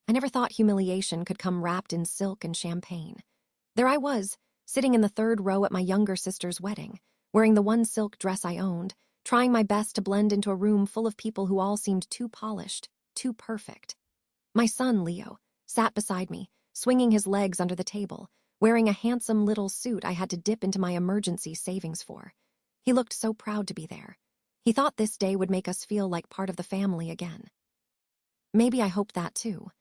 I never thought humiliation could come wrapped in silk and champagne. There I was, sitting in the third row at my younger sister's wedding, wearing the one silk dress I owned, trying my best to blend into a room full of people who all seemed too polished, too perfect. My son, Leo, sat beside me, swinging his legs under the table, wearing a handsome little suit I had to dip into my emergency savings for. He looked so proud to be there. He thought this day would make us feel like part of the family again. Maybe I hoped that too.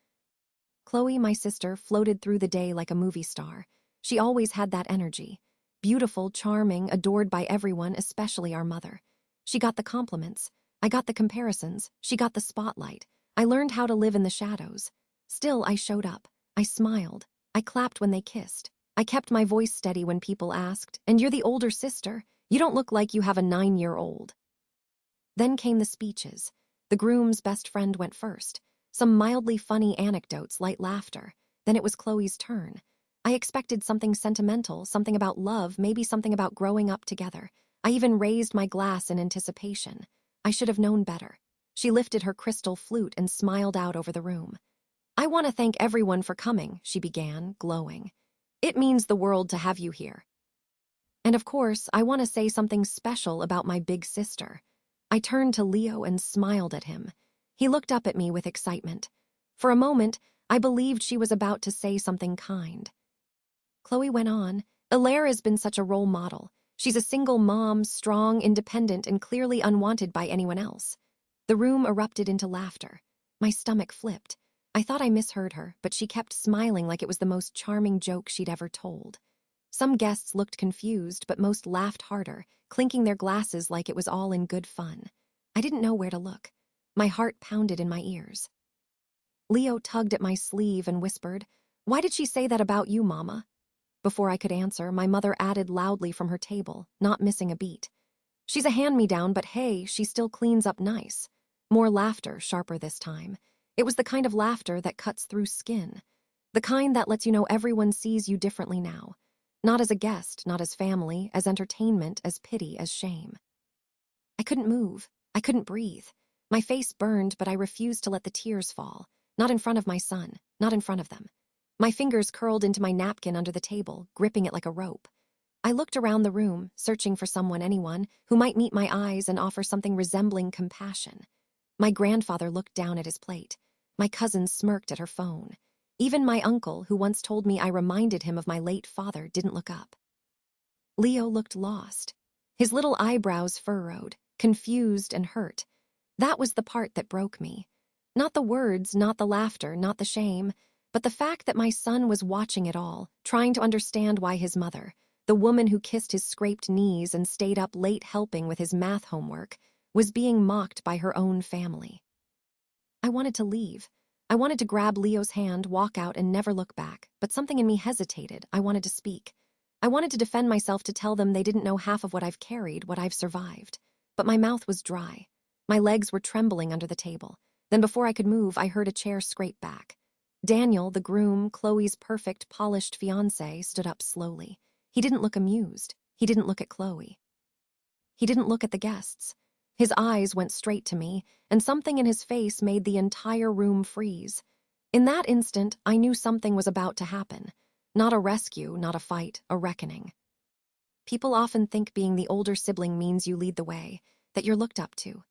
Chloe, my sister, floated through the day like a movie star. She always had that energy. Beautiful, charming, adored by everyone, especially our mother. She got the compliments. I got the comparisons. She got the spotlight. I learned how to live in the shadows. Still, I showed up. I smiled. I clapped when they kissed. I kept my voice steady when people asked, "And you're the older sister? You don't look like you have a 9-year-old." Then came the speeches. The groom's best friend went first. Some mildly funny anecdotes, light laughter. Then it was Chloe's turn. I expected something sentimental, something about love, maybe something about growing up together. I even raised my glass in anticipation. I should have known better. She lifted her crystal flute and smiled out over the room. "I want to thank everyone for coming," she began, glowing. "It means the world to have you here. And of course, I want to say something special about my big sister." I turned to Leo and smiled at him. He looked up at me with excitement. For a moment, I believed she was about to say something kind. Chloe went on, "Elara's been such a role model. She's a single mom, strong, independent, and clearly unwanted by anyone else." The room erupted into laughter. My stomach flipped. I thought I misheard her, but she kept smiling like it was the most charming joke she'd ever told. Some guests looked confused, but most laughed harder, clinking their glasses like it was all in good fun. I didn't know where to look. My heart pounded in my ears. Leo tugged at my sleeve and whispered, "Why did she say that about you, Mama?" Before I could answer, my mother added loudly from her table, not missing a beat. "She's a hand-me-down, but hey, she still cleans up nice." More laughter, sharper this time. It was the kind of laughter that cuts through skin. The kind that lets you know everyone sees you differently now. Not as a guest, not as family, as entertainment, as pity, as shame. I couldn't move. I couldn't breathe. My face burned, but I refused to let the tears fall. Not in front of my son. Not in front of them. My fingers curled into my napkin under the table, gripping it like a rope. I looked around the room, searching for someone, anyone, who might meet my eyes and offer something resembling compassion. My grandfather looked down at his plate. My cousin smirked at her phone. Even my uncle, who once told me I reminded him of my late father, didn't look up. Leo looked lost. His little eyebrows furrowed, confused and hurt. That was the part that broke me. Not the words, not the laughter, not the shame, but the fact that my son was watching it all, trying to understand why his mother, the woman who kissed his scraped knees and stayed up late helping with his math homework, was being mocked by her own family. I wanted to leave. I wanted to grab Leo's hand, walk out, and never look back, but something in me hesitated. I wanted to speak. I wanted to defend myself, to tell them they didn't know half of what I've carried, what I've survived. But my mouth was dry. My legs were trembling under the table. Then before I could move, I heard a chair scrape back. Daniel, the groom, Chloe's perfect, polished fiancé, stood up slowly. He didn't look amused. He didn't look at Chloe. He didn't look at the guests. His eyes went straight to me, and something in his face made the entire room freeze. In that instant, I knew something was about to happen. Not a rescue, not a fight, a reckoning. People often think being the older sibling means you lead the way, that you're looked up to.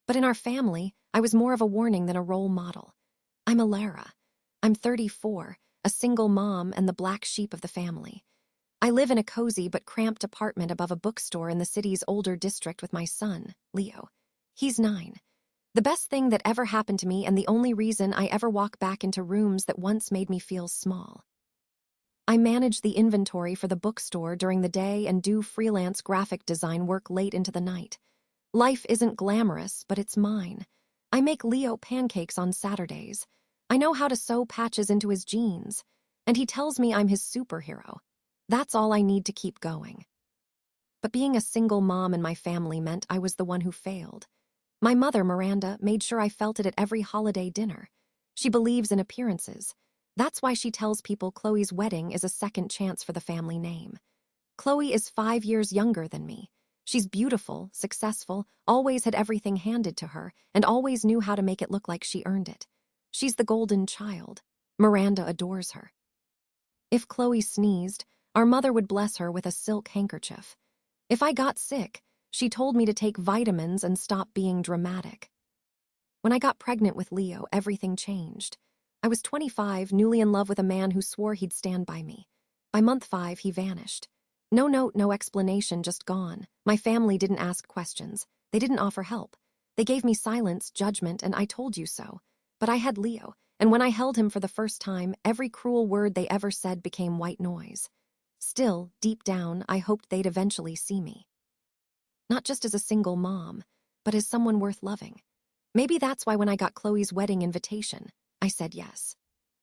But in our family, I was more of a warning than a role model. I'm Elara. I'm 34, a single mom and the black sheep of the family. I live in a cozy but cramped apartment above a bookstore in the city's older district with my son, Leo. He's 9. The best thing that ever happened to me, and the only reason I ever walk back into rooms that once made me feel small. I manage the inventory for the bookstore during the day and do freelance graphic design work late into the night. Life isn't glamorous, but it's mine. I make Leo pancakes on Saturdays. I know how to sew patches into his jeans. And he tells me I'm his superhero. That's all I need to keep going. But being a single mom in my family meant I was the one who failed. My mother, Miranda, made sure I felt it at every holiday dinner. She believes in appearances. That's why she tells people Chloe's wedding is a second chance for the family name. Chloe is 5 years younger than me. She's beautiful, successful, always had everything handed to her, and always knew how to make it look like she earned it. She's the golden child. Miranda adores her. If Chloe sneezed, our mother would bless her with a silk handkerchief. If I got sick, she told me to take vitamins and stop being dramatic. When I got pregnant with Leo, everything changed. I was 25, newly in love with a man who swore he'd stand by me. By month 5, he vanished. No note, no explanation, just gone. My family didn't ask questions. They didn't offer help. They gave me silence, judgment, and I told you so. But I had Leo, and when I held him for the first time, every cruel word they ever said became white noise. Still, deep down, I hoped they'd eventually see me. Not just as a single mom, but as someone worth loving. Maybe that's why when I got Chloe's wedding invitation, I said yes.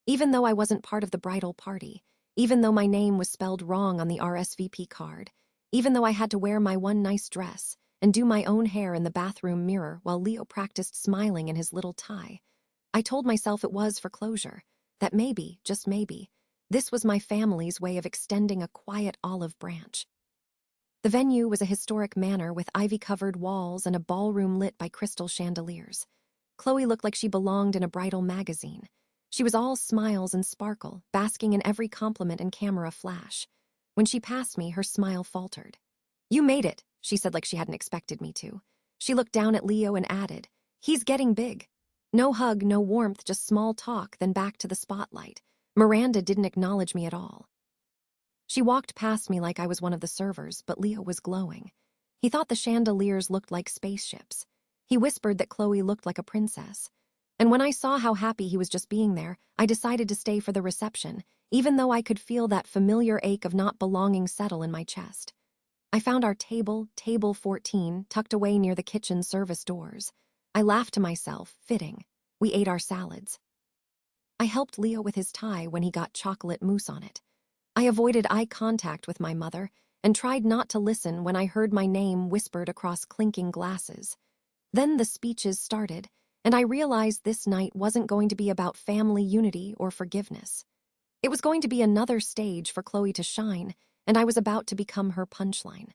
Even though I wasn't part of the bridal party, even though my name was spelled wrong on the RSVP card, even though I had to wear my one nice dress and do my own hair in the bathroom mirror while Leo practiced smiling in his little tie, I told myself it was for closure, that maybe, just maybe, this was my family's way of extending a quiet olive branch. The venue was a historic manor with ivy-covered walls and a ballroom lit by crystal chandeliers. Chloe looked like she belonged in a bridal magazine. She was all smiles and sparkle, basking in every compliment and camera flash. When she passed me, her smile faltered. "You made it," she said like she hadn't expected me to. She looked down at Leo and added, "He's getting big." No hug, no warmth, just small talk, then back to the spotlight. Miranda didn't acknowledge me at all. She walked past me like I was one of the servers, but Leo was glowing. He thought the chandeliers looked like spaceships. He whispered that Chloe looked like a princess. And when I saw how happy he was just being there, I decided to stay for the reception, even though I could feel that familiar ache of not belonging settle in my chest. I found our table, table 14, tucked away near the kitchen service doors. I laughed to myself, fitting. We ate our salads. I helped Leo with his tie when he got chocolate mousse on it. I avoided eye contact with my mother and tried not to listen when I heard my name whispered across clinking glasses. Then the speeches started, and I realized this night wasn't going to be about family unity or forgiveness. It was going to be another stage for Chloe to shine, and I was about to become her punchline.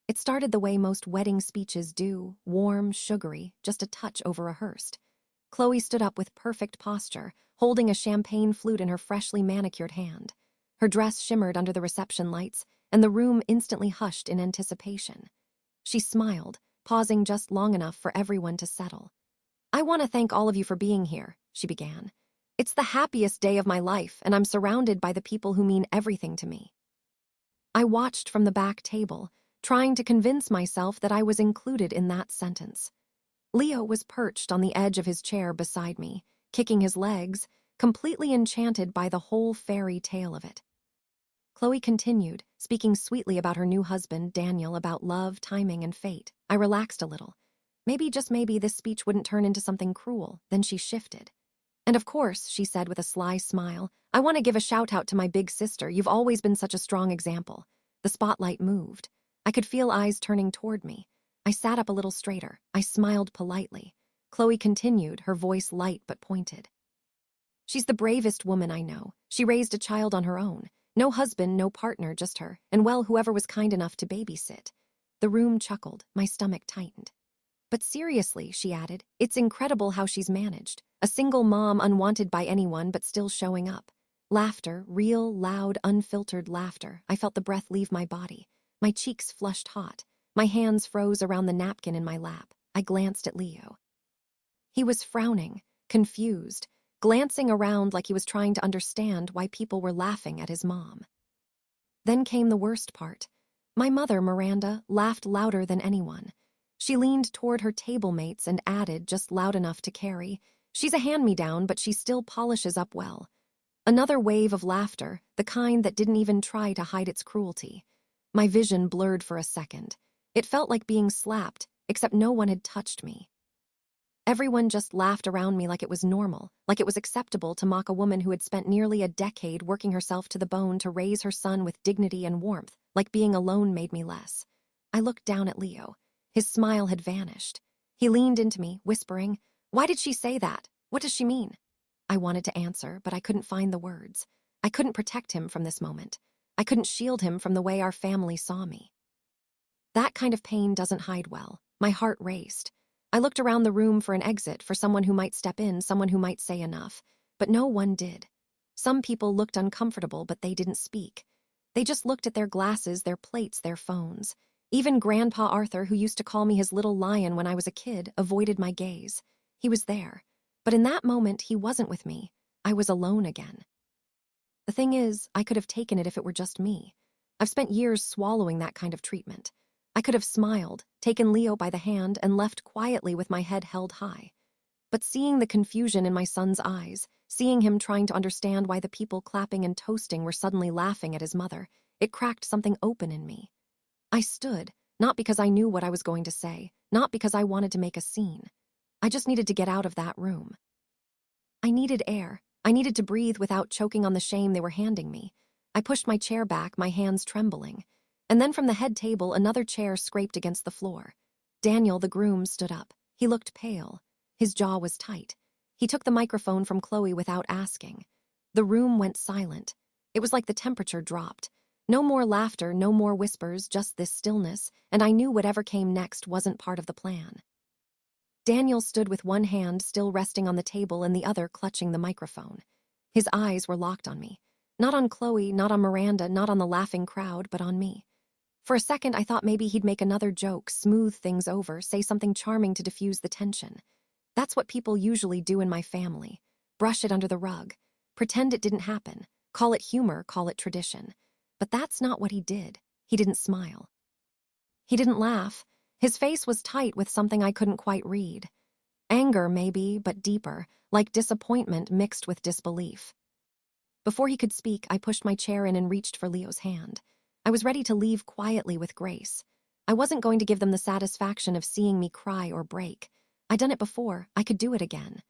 It started the way most wedding speeches do, warm, sugary, just a touch over-rehearsed. Chloe stood up with perfect posture, holding a champagne flute in her freshly manicured hand. Her dress shimmered under the reception lights, and the room instantly hushed in anticipation. She smiled, pausing just long enough for everyone to settle. "I want to thank all of you for being here," she began. "It's the happiest day of my life, and I'm surrounded by the people who mean everything to me." I watched from the back table, trying to convince myself that I was included in that sentence. Leo was perched on the edge of his chair beside me, kicking his legs, completely enchanted by the whole fairy tale of it. Chloe continued, speaking sweetly about her new husband, Daniel, about love, timing, and fate. I relaxed a little. Maybe, just maybe, this speech wouldn't turn into something cruel. Then she shifted. "And of course," she said with a sly smile, "I want to give a shout-out to my big sister. You've always been such a strong example." The spotlight moved. I could feel eyes turning toward me. I sat up a little straighter. I smiled politely. Chloe continued, her voice light but pointed. "She's the bravest woman I know. She raised a child on her own. No husband, no partner, just her, and well, whoever was kind enough to babysit." The room chuckled. My stomach tightened. "But seriously," she added, "it's incredible how she's managed. A single mom, unwanted by anyone, but still showing up." Laughter, real, loud, unfiltered laughter. I felt the breath leave my body. My cheeks flushed hot. My hands froze around the napkin in my lap. I glanced at Leo. He was frowning, confused, glancing around like he was trying to understand why people were laughing at his mom. Then came the worst part. My mother, Miranda, laughed louder than anyone. She leaned toward her table mates and added, just loud enough to carry, "She's a hand-me-down, but she still polishes up well." Another wave of laughter, the kind that didn't even try to hide its cruelty. My vision blurred for a second. It felt like being slapped, except no one had touched me. Everyone just laughed around me like it was normal, like it was acceptable to mock a woman who had spent nearly a decade working herself to the bone to raise her son with dignity and warmth, like being alone made me less. I looked down at Leo. His smile had vanished. He leaned into me, whispering, "Why did she say that? What does she mean?" I wanted to answer, but I couldn't find the words. I couldn't protect him from this moment. I couldn't shield him from the way our family saw me. That kind of pain doesn't hide well. My heart raced. I looked around the room for an exit, for someone who might step in, someone who might say enough. But no one did. Some people looked uncomfortable, but they didn't speak. They just looked at their glasses, their plates, their phones. Even Grandpa Arthur, who used to call me his little lion when I was a kid, avoided my gaze. He was there. But in that moment, he wasn't with me. I was alone again. The thing is, I could have taken it if it were just me. I've spent years swallowing that kind of treatment. I could have smiled, taken Leo by the hand, and left quietly with my head held high. But seeing the confusion in my son's eyes, seeing him trying to understand why the people clapping and toasting were suddenly laughing at his mother, it cracked something open in me. I stood, not because I knew what I was going to say, not because I wanted to make a scene. I just needed to get out of that room. I needed air. I needed to breathe without choking on the shame they were handing me. I pushed my chair back, my hands trembling. And then from the head table, another chair scraped against the floor. Daniel, the groom, stood up. He looked pale. His jaw was tight. He took the microphone from Chloe without asking. The room went silent. It was like the temperature dropped. No more laughter, no more whispers, just this stillness, and I knew whatever came next wasn't part of the plan. Daniel stood with one hand still resting on the table and the other clutching the microphone. His eyes were locked on me. Not on Chloe, not on Miranda, not on the laughing crowd, but on me. For a second, I thought maybe he'd make another joke, smooth things over, say something charming to diffuse the tension. That's what people usually do in my family. Brush it under the rug. Pretend it didn't happen. Call it humor, call it tradition. But that's not what he did. He didn't smile. He didn't laugh. His face was tight with something I couldn't quite read. Anger, maybe, but deeper, like disappointment mixed with disbelief. Before he could speak, I pushed my chair in and reached for Leo's hand. I was ready to leave quietly with grace. I wasn't going to give them the satisfaction of seeing me cry or break. I'd done it before. I could do it again.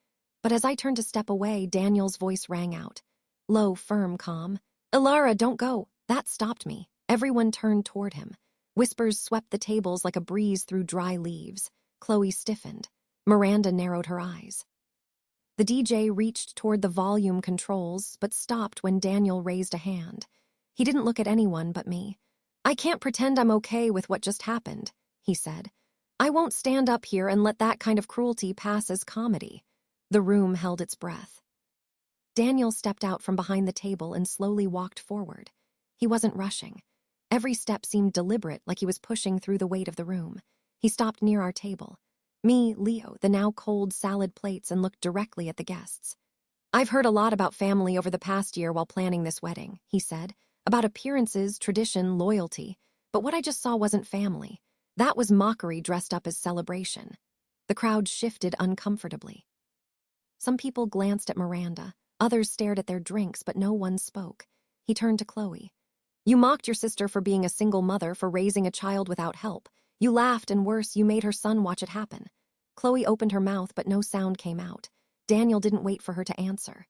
But as I turned to step away, Daniel's voice rang out. Low, firm, calm. Elara, don't go. That stopped me. Everyone turned toward him. Whispers swept the tables like a breeze through dry leaves. Chloe stiffened. Miranda narrowed her eyes. The DJ reached toward the volume controls, but stopped when Daniel raised a hand. He didn't look at anyone but me. I can't pretend I'm okay with what just happened, he said. I won't stand up here and let that kind of cruelty pass as comedy. The room held its breath. Daniel stepped out from behind the table and slowly walked forward. He wasn't rushing. Every step seemed deliberate, like he was pushing through the weight of the room. He stopped near our table. Me, Leo, the now cold salad plates, and looked directly at the guests. I've heard a lot about family over the past year while planning this wedding, he said. About appearances, tradition, loyalty. But what I just saw wasn't family. That was mockery dressed up as celebration. The crowd shifted uncomfortably. Some people glanced at Miranda. Others stared at their drinks, but no one spoke. He turned to Chloe. You mocked your sister for being a single mother, for raising a child without help. You laughed, and worse, you made her son watch it happen. Chloe opened her mouth, but no sound came out. Daniel didn't wait for her to answer.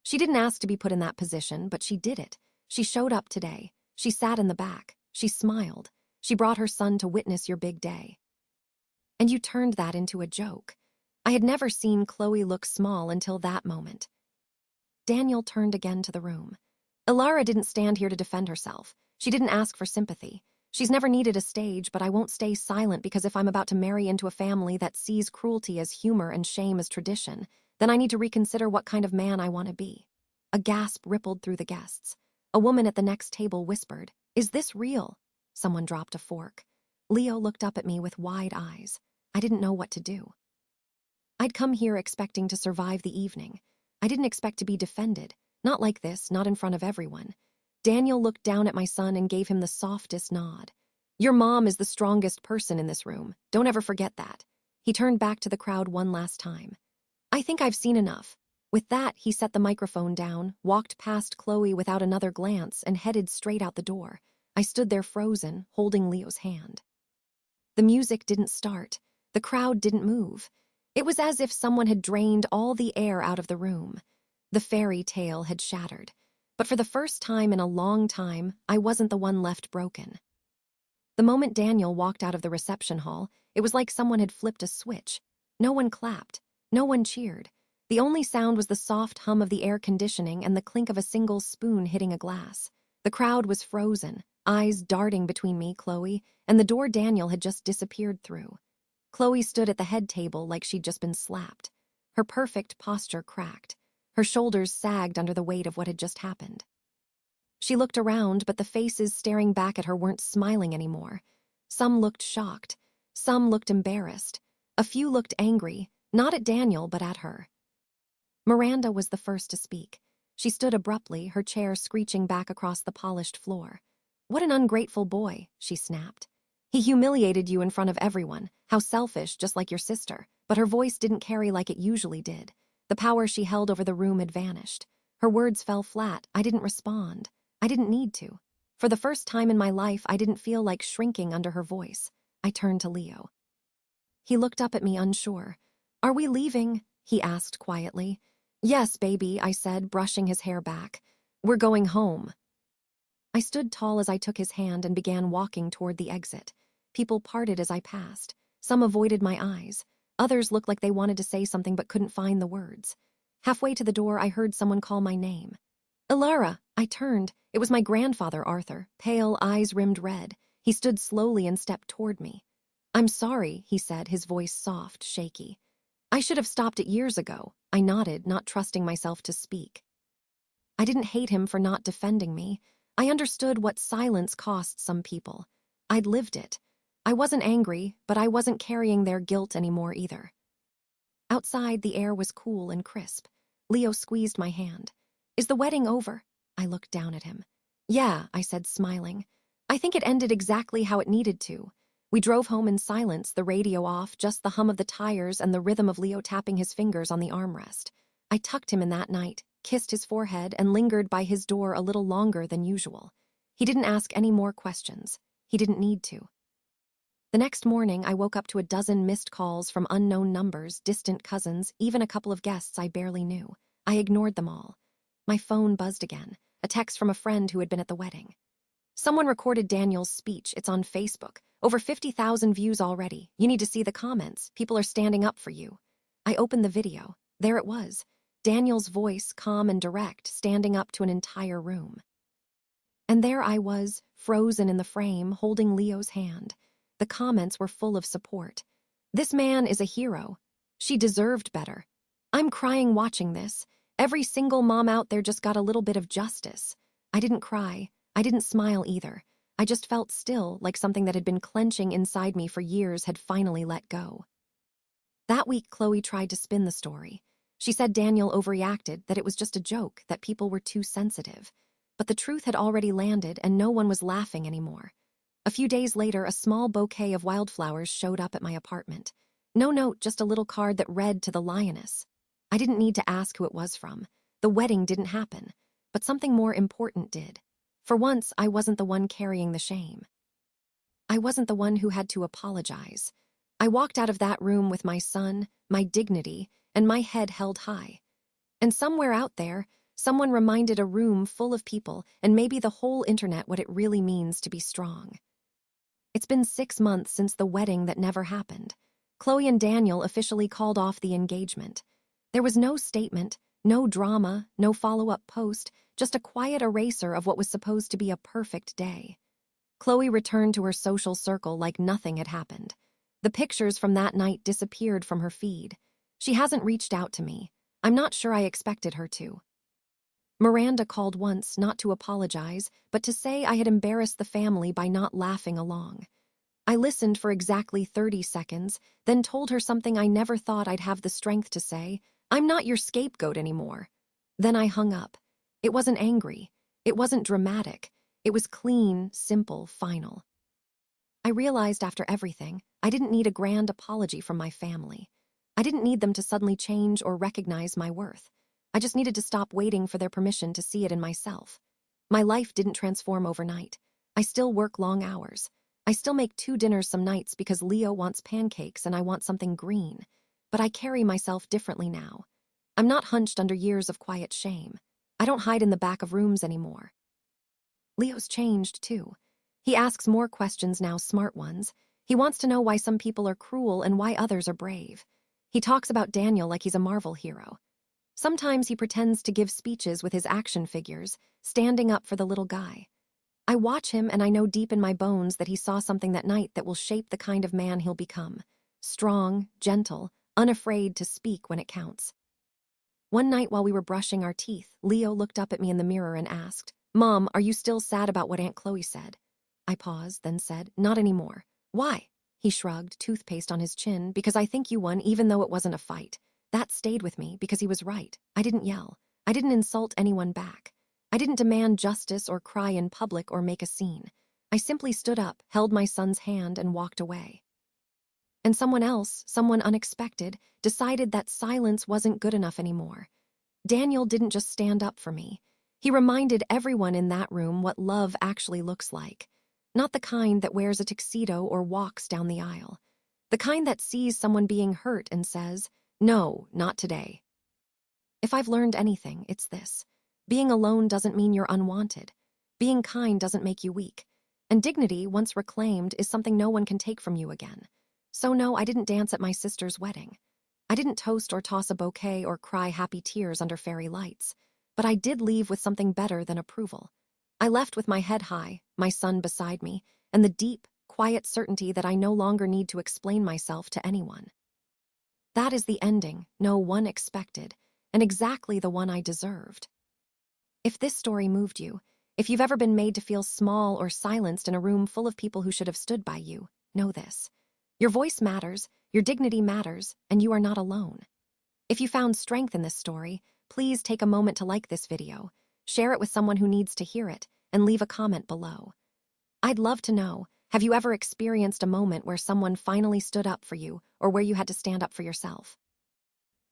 She didn't ask to be put in that position, but she did it. She showed up today. She sat in the back. She smiled. She brought her son to witness your big day. And you turned that into a joke. I had never seen Chloe look small until that moment. Daniel turned again to the room. Elara didn't stand here to defend herself. She didn't ask for sympathy. She's never needed a stage, but I won't stay silent because if I'm about to marry into a family that sees cruelty as humor and shame as tradition, then I need to reconsider what kind of man I want to be. A gasp rippled through the guests. A woman at the next table whispered, "Is this real?" Someone dropped a fork. Leo looked up at me with wide eyes. I didn't know what to do. I'd come here expecting to survive the evening. I didn't expect to be defended. Not like this, not in front of everyone. Daniel looked down at my son and gave him the softest nod. Your mom is the strongest person in this room. Don't ever forget that. He turned back to the crowd one last time. I think I've seen enough. With that, he set the microphone down, walked past Chloe without another glance, and headed straight out the door. I stood there frozen, holding Leo's hand. The music didn't start. The crowd didn't move. It was as if someone had drained all the air out of the room. The fairy tale had shattered. But for the first time in a long time, I wasn't the one left broken. The moment Daniel walked out of the reception hall, it was like someone had flipped a switch. No one clapped. No one cheered. The only sound was the soft hum of the air conditioning and the clink of a single spoon hitting a glass. The crowd was frozen, eyes darting between me, Chloe, and the door Daniel had just disappeared through. Chloe stood at the head table like she'd just been slapped. Her perfect posture cracked. Her shoulders sagged under the weight of what had just happened. She looked around, but the faces staring back at her weren't smiling anymore. Some looked shocked. Some looked embarrassed. A few looked angry, not at Daniel, but at her. Miranda was the first to speak. She stood abruptly, her chair screeching back across the polished floor. "What an ungrateful boy," she snapped. "He humiliated you in front of everyone. How selfish, just like your sister." But her voice didn't carry like it usually did. The power she held over the room had vanished. Her words fell flat. I didn't respond. I didn't need to. For the first time in my life, I didn't feel like shrinking under her voice. I turned to Leo. He looked up at me, unsure. "Are we leaving?" he asked quietly. "Yes, baby," I said, brushing his hair back. "We're going home." I stood tall as I took his hand and began walking toward the exit. People parted as I passed. Some avoided my eyes. Others looked like they wanted to say something but couldn't find the words. Halfway to the door, I heard someone call my name. "Elara!" I turned. It was my grandfather, Arthur, pale, eyes rimmed red. He stood slowly and stepped toward me. "I'm sorry," he said, his voice soft, shaky. "I should have stopped it years ago." I nodded, not trusting myself to speak. I didn't hate him for not defending me. I understood what silence costs some people. I'd lived it. I wasn't angry, but I wasn't carrying their guilt anymore either. Outside, the air was cool and crisp. Leo squeezed my hand. "Is the wedding over?" I looked down at him. "Yeah," I said, smiling. "I think it ended exactly how it needed to." We drove home in silence, the radio off, just the hum of the tires and the rhythm of Leo tapping his fingers on the armrest. I tucked him in that night, kissed his forehead, and lingered by his door a little longer than usual. He didn't ask any more questions. He didn't need to. The next morning, I woke up to a dozen missed calls from unknown numbers, distant cousins, even a couple of guests I barely knew. I ignored them all. My phone buzzed again, a text from a friend who had been at the wedding. "Someone recorded Daniel's speech. It's on Facebook. Over 50,000 views already. You need to see the comments. People are standing up for you." I opened the video. There it was. Daniel's voice, calm and direct, standing up to an entire room. And there I was, frozen in the frame, holding Leo's hand. The comments were full of support. "This man is a hero. She deserved better. I'm crying watching this. Every single mom out there just got a little bit of justice." I didn't cry. I didn't smile either. I just felt still, like something that had been clenching inside me for years had finally let go. That week, Chloe tried to spin the story. She said Daniel overreacted, that it was just a joke, that people were too sensitive. But the truth had already landed, and no one was laughing anymore. A few days later, a small bouquet of wildflowers showed up at my apartment. No note, just a little card that read, "To the lioness." I didn't need to ask who it was from. The wedding didn't happen. But something more important did. For once, I wasn't the one carrying the shame. I wasn't the one who had to apologize. I walked out of that room with my son, my dignity, and my head held high. And somewhere out there, someone reminded a room full of people, and maybe the whole internet, what it really means to be strong. It's been 6 months since the wedding that never happened. Chloe and Daniel officially called off the engagement. There was no statement, no drama, no follow-up post, just a quiet eraser of what was supposed to be a perfect day. Chloe returned to her social circle like nothing had happened. The pictures from that night disappeared from her feed. She hasn't reached out to me. I'm not sure I expected her to. Miranda called once, not to apologize, but to say I had embarrassed the family by not laughing along. I listened for exactly 30 seconds, then told her something I never thought I'd have the strength to say. "I'm not your scapegoat anymore." Then I hung up. It wasn't angry. It wasn't dramatic. It was clean, simple, final. I realized after everything, I didn't need a grand apology from my family. I didn't need them to suddenly change or recognize my worth. I just needed to stop waiting for their permission to see it in myself. My life didn't transform overnight. I still work long hours. I still make 2 dinners some nights because Leo wants pancakes and I want something green. But I carry myself differently now. I'm not hunched under years of quiet shame. I don't hide in the back of rooms anymore. Leo's changed, too. He asks more questions now, smart ones. He wants to know why some people are cruel and why others are brave. He talks about Daniel like he's a Marvel hero. Sometimes he pretends to give speeches with his action figures, standing up for the little guy. I watch him and I know deep in my bones that he saw something that night that will shape the kind of man he'll become. strong, gentle, unafraid to speak when it counts. One night while we were brushing our teeth, Leo looked up at me in the mirror and asked, "Mom, are you still sad about what Aunt Chloe said?" I paused, then said, "Not anymore." "Why?" He shrugged, toothpaste on his chin. "Because I think you won even though it wasn't a fight." That stayed with me because he was right. I didn't yell. I didn't insult anyone back. I didn't demand justice or cry in public or make a scene. I simply stood up, held my son's hand, and walked away. And someone else, someone unexpected, decided that silence wasn't good enough anymore. Daniel didn't just stand up for me. He reminded everyone in that room what love actually looks like. Not the kind that wears a tuxedo or walks down the aisle. The kind that sees someone being hurt and says, "No, not today." If I've learned anything, it's this. Being alone doesn't mean you're unwanted. Being kind doesn't make you weak. And dignity, once reclaimed, is something no one can take from you again. So no, I didn't dance at my sister's wedding. I didn't toast or toss a bouquet or cry happy tears under fairy lights. But I did leave with something better than approval. I left with my head high, my son beside me, and the deep, quiet certainty that I no longer need to explain myself to anyone. That is the ending no one expected, and exactly the one I deserved. If this story moved you, if you've ever been made to feel small or silenced in a room full of people who should have stood by you, know this. Your voice matters, your dignity matters, and you are not alone. If you found strength in this story, please take a moment to like this video, share it with someone who needs to hear it, and leave a comment below. I'd love to know, have you ever experienced a moment where someone finally stood up for you or where you had to stand up for yourself?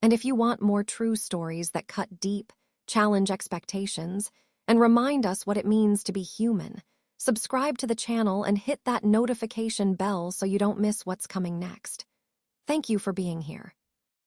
And if you want more true stories that cut deep, challenge expectations, and remind us what it means to be human, subscribe to the channel and hit that notification bell so you don't miss what's coming next. Thank you for being here.